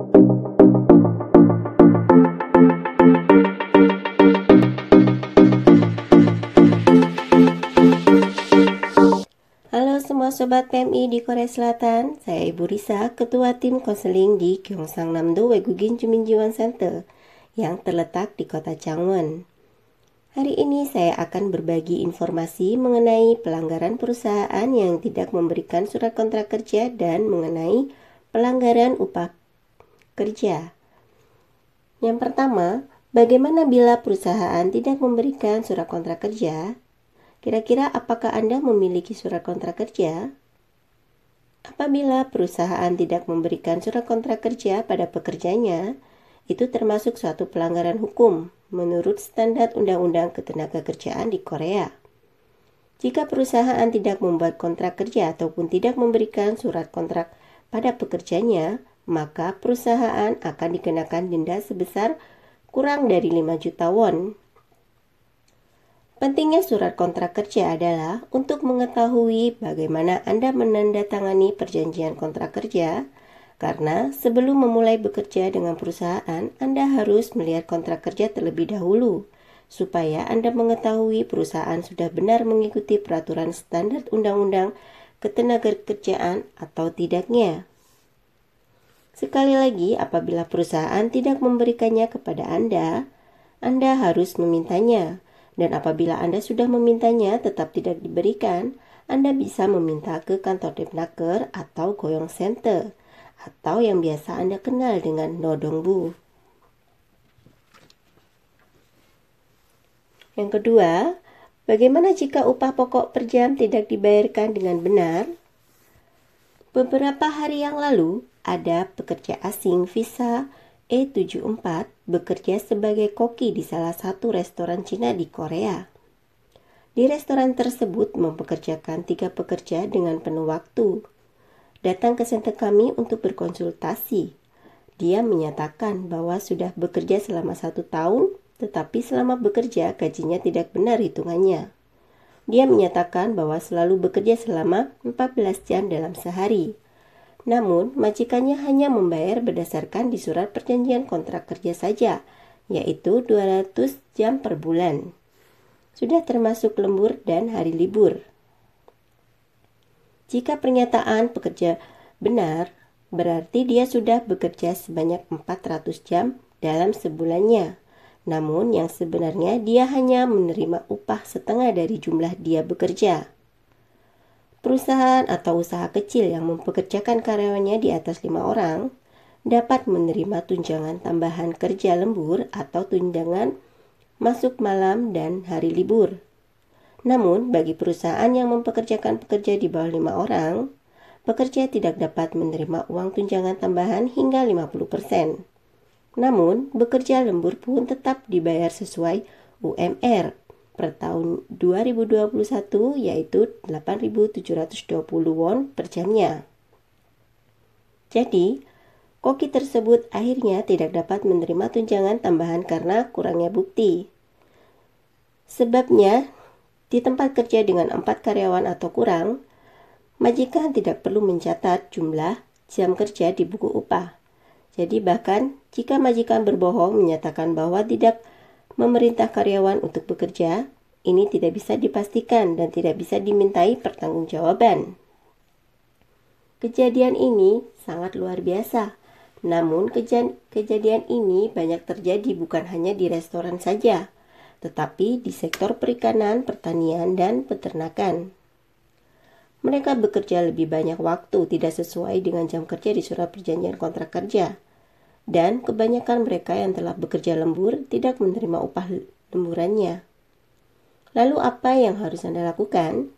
Halo semua Sobat PMI di Korea Selatan, saya Ibu Risa, Ketua Tim Konseling di Gyeongsangnam-do Wegugin Juminjiwon Center yang terletak di kota Changwon. Hari ini saya akan berbagi informasi mengenai pelanggaran perusahaan yang tidak memberikan surat kontrak kerja dan mengenai pelanggaran upah kerja. Yang pertama, bagaimana bila perusahaan tidak memberikan surat kontrak kerja? Kira-kira apakah Anda memiliki surat kontrak kerja? Apabila perusahaan tidak memberikan surat kontrak kerja pada pekerjanya, itu termasuk suatu pelanggaran hukum menurut standar Undang-Undang Ketenagakerjaan di Korea. Jika perusahaan tidak membuat kontrak kerja ataupun tidak memberikan surat kontrak pada pekerjanya, maka perusahaan akan dikenakan denda sebesar kurang dari 5 juta won. Pentingnya surat kontrak kerja adalah untuk mengetahui bagaimana Anda menandatangani perjanjian kontrak kerja, karena sebelum memulai bekerja dengan perusahaan, Anda harus melihat kontrak kerja terlebih dahulu, supaya Anda mengetahui perusahaan sudah benar mengikuti peraturan standar Undang-Undang Ketenagakerjaan atau tidaknya. Sekali lagi, apabila perusahaan tidak memberikannya kepada Anda harus memintanya. Dan apabila Anda sudah memintanya tetap tidak diberikan, Anda bisa meminta ke kantor Depnaker atau Goyong Center, atau yang biasa Anda kenal dengan Nodongbu. Yang kedua, bagaimana jika upah pokok per jam tidak dibayarkan dengan benar? Beberapa hari yang lalu, ada pekerja asing visa E74 bekerja sebagai koki di salah satu restoran Cina di Korea. Di restoran tersebut mempekerjakan 3 pekerja dengan penuh waktu. Datang ke center kami untuk berkonsultasi. Dia menyatakan bahwa sudah bekerja selama 1 tahun, tetapi selama bekerja gajinya tidak benar hitungannya. Dia menyatakan bahwa selalu bekerja selama 14 jam dalam sehari. Namun, majikannya hanya membayar berdasarkan di surat perjanjian kontrak kerja saja, yaitu 200 jam per bulan. Sudah termasuk lembur dan hari libur. Jika pernyataan pekerja benar, berarti dia sudah bekerja sebanyak 400 jam dalam sebulannya. Namun, yang sebenarnya dia hanya menerima upah setengah dari jumlah dia bekerja. Perusahaan atau usaha kecil yang mempekerjakan karyawannya di atas 5 orang dapat menerima tunjangan tambahan kerja lembur atau tunjangan masuk malam dan hari libur. Namun, bagi perusahaan yang mempekerjakan pekerja di bawah 5 orang, pekerja tidak dapat menerima uang tunjangan tambahan hingga 50%. Namun, bekerja lembur pun tetap dibayar sesuai UMR per tahun 2021 yaitu 8.720 won per jamnya. Jadi, koki tersebut akhirnya tidak dapat menerima tunjangan tambahan karena kurangnya bukti. Sebabnya, di tempat kerja dengan 4 karyawan atau kurang, majikan tidak perlu mencatat jumlah jam kerja di buku upah. Jadi bahkan jika majikan berbohong menyatakan bahwa tidak memerintah karyawan untuk bekerja, ini tidak bisa dipastikan dan tidak bisa dimintai pertanggungjawaban. Kejadian ini sangat luar biasa. Namun kejadian ini banyak terjadi bukan hanya di restoran saja, tetapi di sektor perikanan, pertanian, dan peternakan. Mereka bekerja lebih banyak waktu tidak sesuai dengan jam kerja di surat perjanjian kontrak kerja. Dan kebanyakan mereka yang telah bekerja lembur tidak menerima upah lemburannya. Lalu apa yang harus Anda lakukan?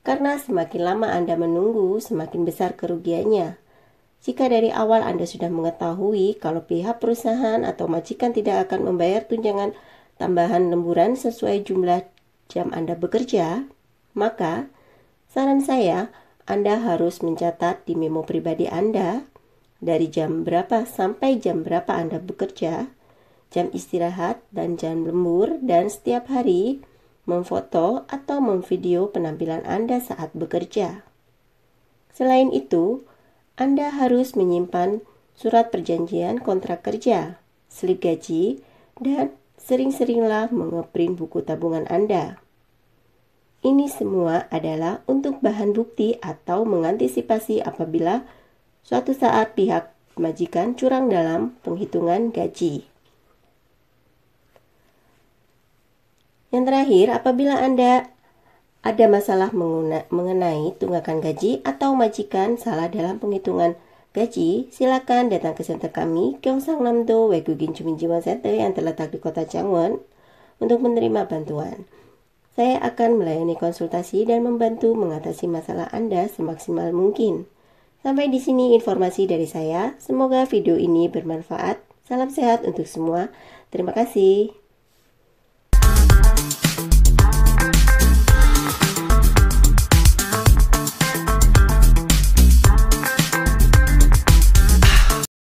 Karena semakin lama Anda menunggu, semakin besar kerugiannya. Jika dari awal Anda sudah mengetahui kalau pihak perusahaan atau majikan tidak akan membayar tunjangan tambahan lemburan sesuai jumlah jam Anda bekerja, maka saran saya, Anda harus mencatat di memo pribadi Anda dari jam berapa sampai jam berapa Anda bekerja, jam istirahat dan jam lembur, dan setiap hari memfoto atau memvideo penampilan Anda saat bekerja. Selain itu, Anda harus menyimpan surat perjanjian kontrak kerja, slip gaji, dan sering-seringlah mengeprint buku tabungan Anda. Ini semua adalah untuk bahan bukti atau mengantisipasi apabila suatu saat pihak majikan curang dalam penghitungan gaji. Yang terakhir, apabila Anda ada masalah mengenai tunggakan gaji atau majikan salah dalam penghitungan gaji, silakan datang ke center kami, Gyeongsang Namdo Waegugin Juminjiwon Center yang terletak di kota Changwon untuk menerima bantuan. Saya akan melayani konsultasi dan membantu mengatasi masalah Anda semaksimal mungkin. Sampai di sini informasi dari saya. Semoga video ini bermanfaat. Salam sehat untuk semua. Terima kasih.